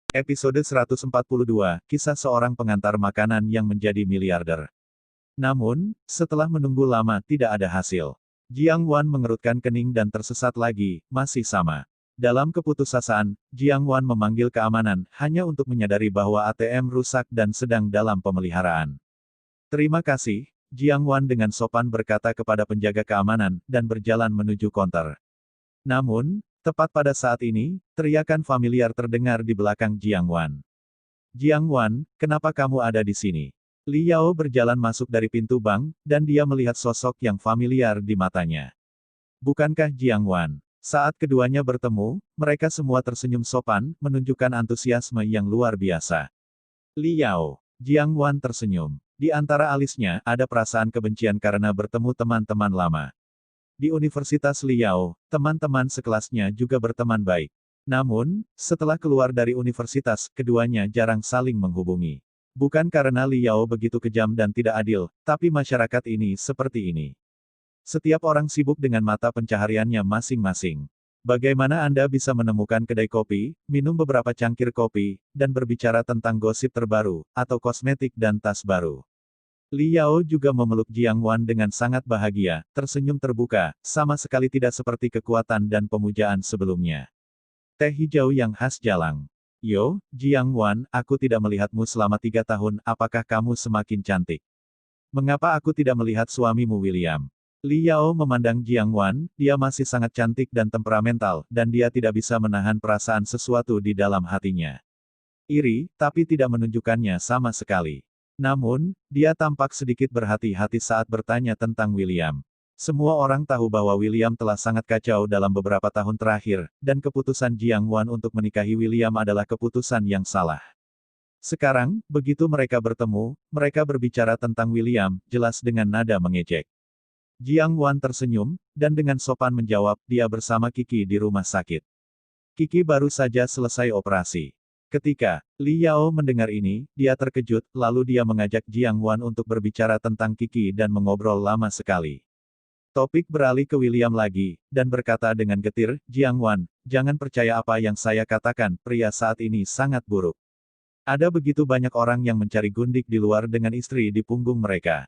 Episode 142, Kisah Seorang Pengantar Makanan yang Menjadi Miliarder. Namun, setelah menunggu lama tidak ada hasil. Jiang Wan mengerutkan kening dan tersesat lagi, masih sama. Dalam keputusasaan, Jiang Wan memanggil keamanan, hanya untuk menyadari bahwa ATM rusak dan sedang dalam pemeliharaan. Terima kasih, Jiang Wan dengan sopan berkata kepada penjaga keamanan, dan berjalan menuju konter. Namun, tepat pada saat ini, teriakan familiar terdengar di belakang Jiang Wan. Jiang Wan, kenapa kamu ada di sini? Li Yao berjalan masuk dari pintu bank, dan dia melihat sosok yang familiar di matanya. Bukankah Jiang Wan? Saat keduanya bertemu, mereka semua tersenyum sopan, menunjukkan antusiasme yang luar biasa. Li Yao. Jiang Wan tersenyum. Di antara alisnya, ada perasaan kebencian karena bertemu teman-teman lama. Di Universitas Liao, teman-teman sekelasnya juga berteman baik. Namun, setelah keluar dari universitas, keduanya jarang saling menghubungi. Bukan karena Liao begitu kejam dan tidak adil, tapi masyarakat ini seperti ini. Setiap orang sibuk dengan mata pencahariannya masing-masing. Bagaimana Anda bisa menemukan kedai kopi, minum beberapa cangkir kopi, dan berbicara tentang gosip terbaru, atau kosmetik dan tas baru? Li Yao juga memeluk Jiang Wan dengan sangat bahagia, tersenyum terbuka, sama sekali tidak seperti kekuatan dan pemujaan sebelumnya. Teh hijau yang khas Jalang. Yo, Jiang Wan, aku tidak melihatmu selama 3 tahun, apakah kamu semakin cantik? Mengapa aku tidak melihat suamimu William? Li Yao memandang Jiang Wan, dia masih sangat cantik dan temperamental, dan dia tidak bisa menahan perasaan sesuatu di dalam hatinya. Iri, tapi tidak menunjukkannya sama sekali. Namun, dia tampak sedikit berhati-hati saat bertanya tentang William. Semua orang tahu bahwa William telah sangat kacau dalam beberapa tahun terakhir, dan keputusan Jiang Wan untuk menikahi William adalah keputusan yang salah. Sekarang, begitu mereka bertemu, mereka berbicara tentang William, jelas dengan nada mengejek. Jiang Wan tersenyum, dan dengan sopan menjawab, dia bersama Kiki di rumah sakit. Kiki baru saja selesai operasi. Ketika Li Yao mendengar ini, dia terkejut, lalu dia mengajak Jiang Wan untuk berbicara tentang Kiki dan mengobrol lama sekali. Topik beralih ke William lagi, dan berkata dengan getir, Jiang Wan, jangan percaya apa yang saya katakan, pria saat ini sangat buruk. Ada begitu banyak orang yang mencari gundik di luar dengan istri di punggung mereka.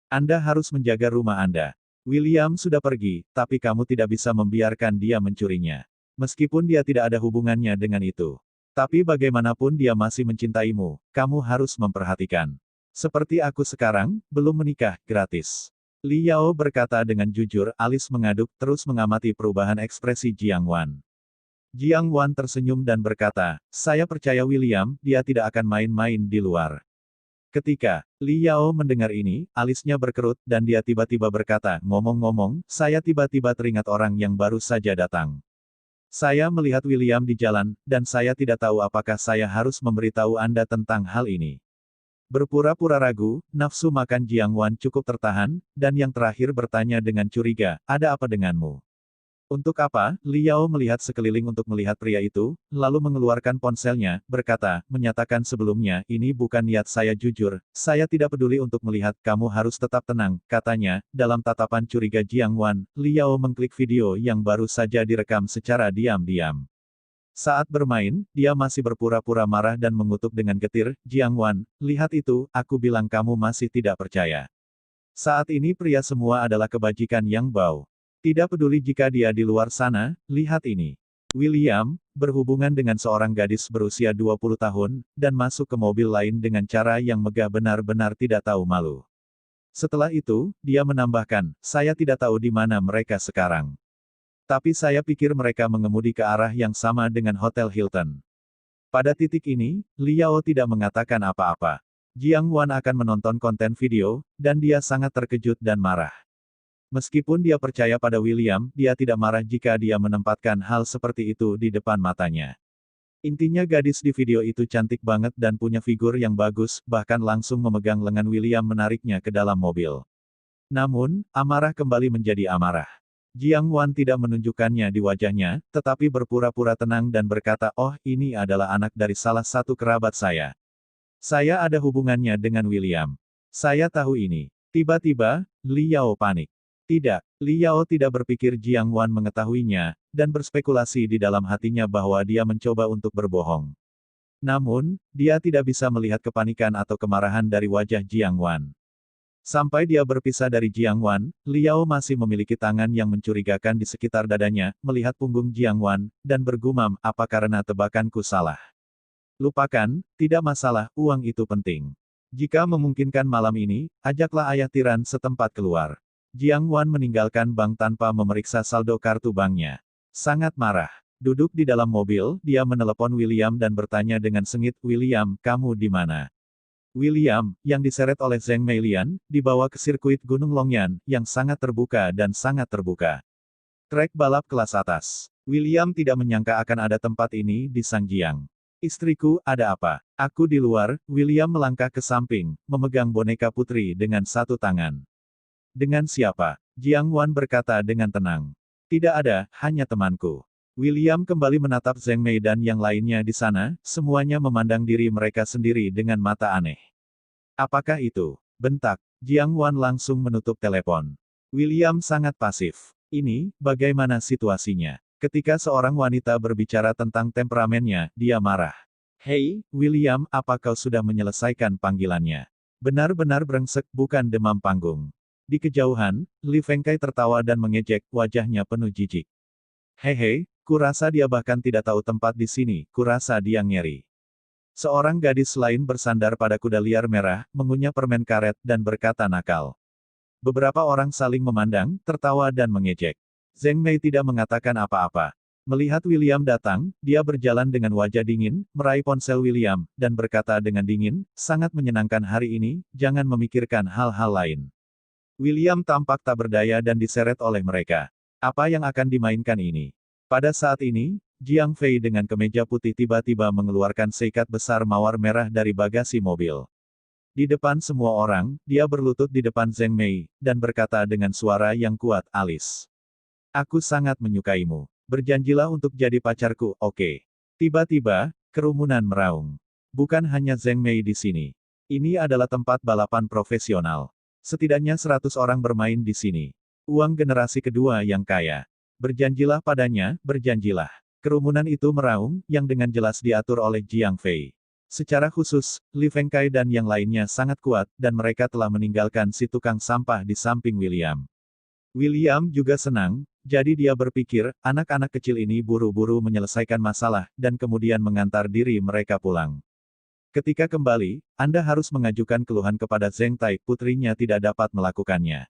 Anda harus menjaga rumah Anda. William sudah pergi, tapi kamu tidak bisa membiarkan dia mencurinya. Meskipun dia tidak ada hubungannya dengan itu. Tapi bagaimanapun dia masih mencintaimu, kamu harus memperhatikan. Seperti aku sekarang, belum menikah, gratis. Li Yao berkata dengan jujur, alis mengaduk, terus mengamati perubahan ekspresi Jiang Wan. Jiang Wan tersenyum dan berkata, saya percaya William, dia tidak akan main-main di luar. Ketika Li Yao mendengar ini, alisnya berkerut, dan dia tiba-tiba berkata, ngomong-ngomong, saya tiba-tiba teringat orang yang baru saja datang. Saya melihat William di jalan, dan saya tidak tahu apakah saya harus memberitahu Anda tentang hal ini. Berpura-pura ragu, nafsu makan Jiang Wan cukup tertahan, dan yang terakhir bertanya dengan curiga, ada apa denganmu? Untuk apa? Li Yao melihat sekeliling untuk melihat pria itu, lalu mengeluarkan ponselnya, berkata, menyatakan sebelumnya, ini bukan niat saya jujur, saya tidak peduli untuk melihat, kamu harus tetap tenang, katanya, dalam tatapan curiga Jiang Wan, Li Yao mengklik video yang baru saja direkam secara diam-diam. Saat bermain, dia masih berpura-pura marah dan mengutuk dengan getir, Jiang Wan, lihat itu, aku bilang kamu masih tidak percaya. Saat ini pria semua adalah kebajikan yang bau. Tidak peduli jika dia di luar sana, lihat ini. William, berhubungan dengan seorang gadis berusia 20 tahun, dan masuk ke mobil lain dengan cara yang megah benar-benar tidak tahu malu. Setelah itu, dia menambahkan, saya tidak tahu di mana mereka sekarang. Tapi saya pikir mereka mengemudi ke arah yang sama dengan Hotel Hilton. Pada titik ini, Li Yao tidak mengatakan apa-apa. Jiang Wan akan menonton konten video, dan dia sangat terkejut dan marah. Meskipun dia percaya pada William, dia tidak marah jika dia menempatkan hal seperti itu di depan matanya. Intinya gadis di video itu cantik banget dan punya figur yang bagus, bahkan langsung memegang lengan William menariknya ke dalam mobil. Namun, amarah kembali menjadi amarah. Jiang Wan tidak menunjukkannya di wajahnya, tetapi berpura-pura tenang dan berkata, oh, ini adalah anak dari salah satu kerabat saya. Saya ada hubungannya dengan William. Saya tahu ini. Tiba-tiba, Li Yao panik. Tidak, Li Yao tidak berpikir Jiang Wan mengetahuinya, dan berspekulasi di dalam hatinya bahwa dia mencoba untuk berbohong. Namun, dia tidak bisa melihat kepanikan atau kemarahan dari wajah Jiang Wan. Sampai dia berpisah dari Jiang Wan, Liao masih memiliki tangan yang mencurigakan di sekitar dadanya, melihat punggung Jiang Wan, dan bergumam, apa karena tebakanku salah? Lupakan, tidak masalah, uang itu penting. Jika memungkinkan malam ini, ajaklah ayah tiran setempat keluar. Jiang Wan meninggalkan bank tanpa memeriksa saldo kartu banknya. Sangat marah. Duduk di dalam mobil, dia menelepon William dan bertanya dengan sengit, William, kamu di mana? William, yang diseret oleh Zheng Meilian, dibawa ke sirkuit Gunung Longyan, yang sangat terbuka dan sangat terbuka. Trek balap kelas atas. William tidak menyangka akan ada tempat ini di Sangjiang. Istriku, ada apa? Aku di luar, William melangkah ke samping, memegang boneka putri dengan satu tangan. Dengan siapa? Jiang Wan berkata dengan tenang. Tidak ada, hanya temanku. William kembali menatap Zheng Mei dan yang lainnya di sana, semuanya memandang diri mereka sendiri dengan mata aneh. Apakah itu? Bentak. Jiang Wan langsung menutup telepon. William sangat pasif. Ini, bagaimana situasinya? Ketika seorang wanita berbicara tentang temperamennya, dia marah. Hei, William, apa kau sudah menyelesaikan panggilannya? Benar-benar brengsek, bukan demam panggung. Di kejauhan, Li Fengkai tertawa dan mengejek, wajahnya penuh jijik. Hehe, kurasa dia bahkan tidak tahu tempat di sini, kurasa dia ngeri. Seorang gadis lain bersandar pada kuda liar merah, mengunyah permen karet, dan berkata nakal. Beberapa orang saling memandang, tertawa dan mengejek. Zheng Mei tidak mengatakan apa-apa. Melihat William datang, dia berjalan dengan wajah dingin, meraih ponsel William, dan berkata dengan dingin, sangat menyenangkan hari ini, jangan memikirkan hal-hal lain. William tampak tak berdaya dan diseret oleh mereka. Apa yang akan dimainkan ini? Pada saat ini, Jiang Fei dengan kemeja putih tiba-tiba mengeluarkan seikat besar mawar merah dari bagasi mobil. Di depan semua orang, dia berlutut di depan Zheng Mei, dan berkata dengan suara yang kuat, Alice. Aku sangat menyukaimu. Berjanjilah untuk jadi pacarku, oke? Tiba-tiba, kerumunan meraung. Bukan hanya Zheng Mei di sini. Ini adalah tempat balapan profesional. Setidaknya 100 orang bermain di sini. Uang generasi kedua yang kaya. Berjanjilah padanya, berjanjilah. Kerumunan itu meraung, yang dengan jelas diatur oleh Jiang Fei. Secara khusus, Li Fengkai dan yang lainnya sangat kuat, dan mereka telah meninggalkan si tukang sampah di samping William. William juga senang, jadi dia berpikir, anak-anak kecil ini buru-buru menyelesaikan masalah, dan kemudian mengantar diri mereka pulang. Ketika kembali, Anda harus mengajukan keluhan kepada Zheng Tai, putrinya tidak dapat melakukannya.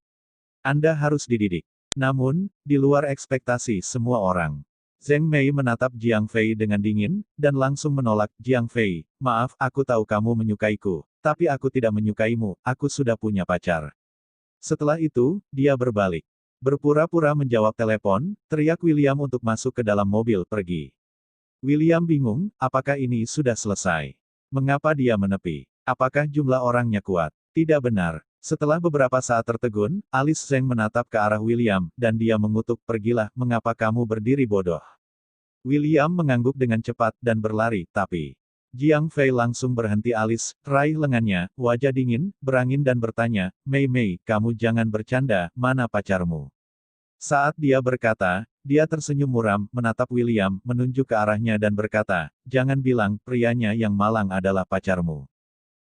Anda harus dididik. Namun, di luar ekspektasi semua orang. Zheng Mei menatap Jiang Fei dengan dingin, dan langsung menolak, Jiang Fei, maaf, aku tahu kamu menyukaiku, tapi aku tidak menyukaimu, aku sudah punya pacar. Setelah itu, dia berbalik. Berpura-pura menjawab telepon, teriak William untuk masuk ke dalam mobil pergi. William bingung, apakah ini sudah selesai? Mengapa dia menepi? Apakah jumlah orangnya kuat? Tidak benar. Setelah beberapa saat tertegun, alis Zheng menatap ke arah William, dan dia mengutuk, pergilah, mengapa kamu berdiri bodoh? William mengangguk dengan cepat, dan berlari, tapi... Jiang Fei langsung berhenti alis, raih lengannya, wajah dingin, berangin dan bertanya, Mei Mei, kamu jangan bercanda, mana pacarmu? Saat dia berkata, dia tersenyum muram, menatap William, menunjuk ke arahnya dan berkata, jangan bilang, prianya yang malang adalah pacarmu.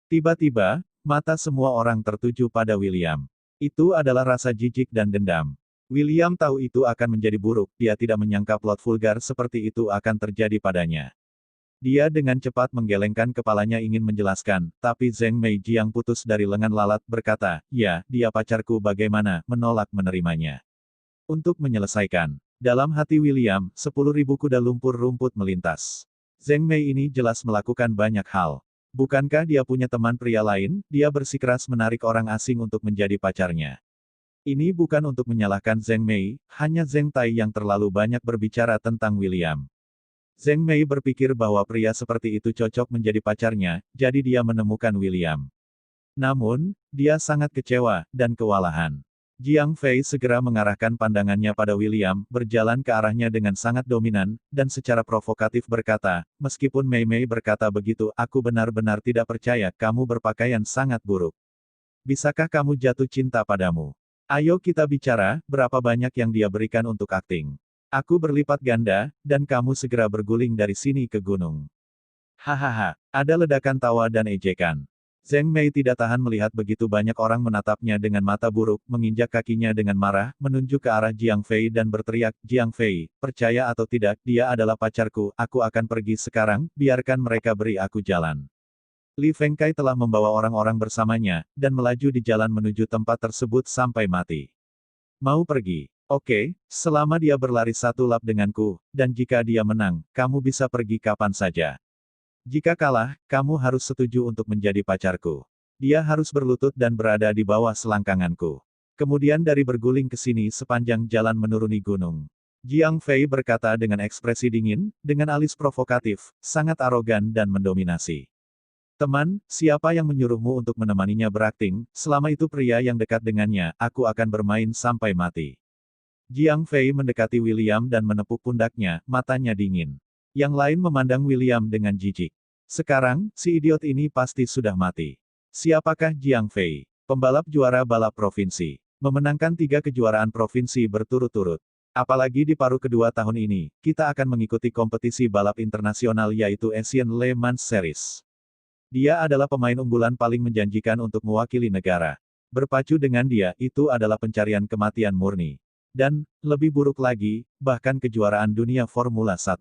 Tiba-tiba, mata semua orang tertuju pada William. Itu adalah rasa jijik dan dendam. William tahu itu akan menjadi buruk, dia tidak menyangka plot vulgar seperti itu akan terjadi padanya. Dia dengan cepat menggelengkan kepalanya ingin menjelaskan, tapi Zheng Mei yang putus dari lengan lalat berkata, ya, dia pacarku bagaimana, menolak menerimanya. Untuk menyelesaikan. Dalam hati William, 10.000 kuda lumpur rumput melintas. Zheng Mei ini jelas melakukan banyak hal. Bukankah dia punya teman pria lain, dia bersikeras menarik orang asing untuk menjadi pacarnya. Ini bukan untuk menyalahkan Zheng Mei, hanya Zheng Tai yang terlalu banyak berbicara tentang William. Zheng Mei berpikir bahwa pria seperti itu cocok menjadi pacarnya, jadi dia menemukan William. Namun, dia sangat kecewa, dan kewalahan. Jiang Fei segera mengarahkan pandangannya pada William, berjalan ke arahnya dengan sangat dominan, dan secara provokatif berkata, meskipun Mei Mei berkata begitu, aku benar-benar tidak percaya, kamu berpakaian sangat buruk. Bisakah kamu jatuh cinta padamu? Ayo kita bicara, berapa banyak yang dia berikan untuk akting. Aku berlipat ganda, dan kamu segera berguling dari sini ke gunung. Hahaha, ada ledakan tawa dan ejekan. Zheng Mei tidak tahan melihat begitu banyak orang menatapnya dengan mata buruk, menginjak kakinya dengan marah, menunjuk ke arah Jiang Fei dan berteriak, Jiang Fei, percaya atau tidak, dia adalah pacarku, aku akan pergi sekarang, biarkan mereka beri aku jalan. Li Fengkai telah membawa orang-orang bersamanya, dan melaju di jalan menuju tempat tersebut sampai mati. Mau pergi? Oke, selama dia berlari satu lap denganku, dan jika dia menang, kamu bisa pergi kapan saja. Jika kalah, kamu harus setuju untuk menjadi pacarku. Dia harus berlutut dan berada di bawah selangkanganku. Kemudian dari berguling ke sini sepanjang jalan menuruni gunung. Jiang Fei berkata dengan ekspresi dingin, dengan alis provokatif, sangat arogan dan mendominasi. Teman, siapa yang menyuruhmu untuk menemaninya berakting, selama itu pria yang dekat dengannya, aku akan bermain sampai mati. Jiang Fei mendekati William dan menepuk pundaknya, matanya dingin. Yang lain memandang William dengan jijik. Sekarang, si idiot ini pasti sudah mati. Siapakah Jiang Fei? Pembalap juara balap provinsi. Memenangkan 3 kejuaraan provinsi berturut-turut. Apalagi di paruh kedua tahun ini, kita akan mengikuti kompetisi balap internasional yaitu Asian Le Mans Series. Dia adalah pemain unggulan paling menjanjikan untuk mewakili negara. Berpacu dengan dia, itu adalah pencarian kematian murni. Dan, lebih buruk lagi, bahkan kejuaraan dunia Formula 1.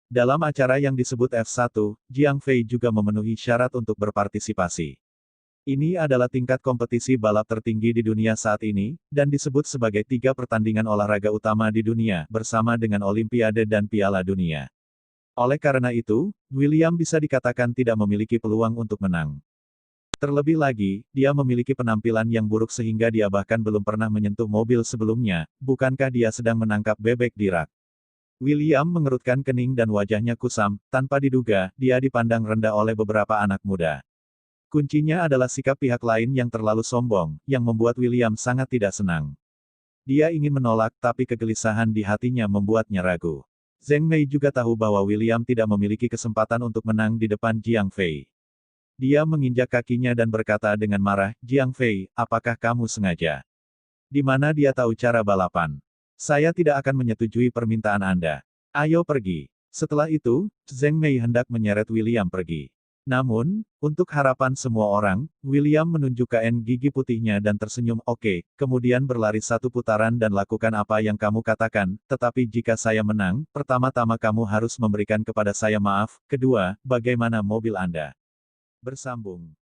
Dalam acara yang disebut F1, Jiang Fei juga memenuhi syarat untuk berpartisipasi. Ini adalah tingkat kompetisi balap tertinggi di dunia saat ini, dan disebut sebagai 3 pertandingan olahraga utama di dunia, bersama dengan Olimpiade dan Piala Dunia. Oleh karena itu, William bisa dikatakan tidak memiliki peluang untuk menang. Terlebih lagi, dia memiliki penampilan yang buruk sehingga dia bahkan belum pernah menyentuh mobil sebelumnya, bukankah dia sedang menangkap bebek di rak? William mengerutkan kening dan wajahnya kusam, tanpa diduga, dia dipandang rendah oleh beberapa anak muda. Kuncinya adalah sikap pihak lain yang terlalu sombong, yang membuat William sangat tidak senang. Dia ingin menolak tapi kegelisahan di hatinya membuatnya ragu. Zheng Mei juga tahu bahwa William tidak memiliki kesempatan untuk menang di depan Jiang Fei. Dia menginjak kakinya dan berkata dengan marah, Jiang Fei, apakah kamu sengaja? Di mana dia tahu cara balapan? Saya tidak akan menyetujui permintaan Anda. Ayo pergi. Setelah itu, Zheng Mei hendak menyeret William pergi. Namun, untuk harapan semua orang, William menunjuk kain gigi putihnya dan tersenyum, oke, kemudian berlari 1 putaran dan lakukan apa yang kamu katakan, tetapi jika saya menang, pertama-tama kamu harus memberikan kepada saya maaf, kedua, bagaimana mobil Anda? Bersambung.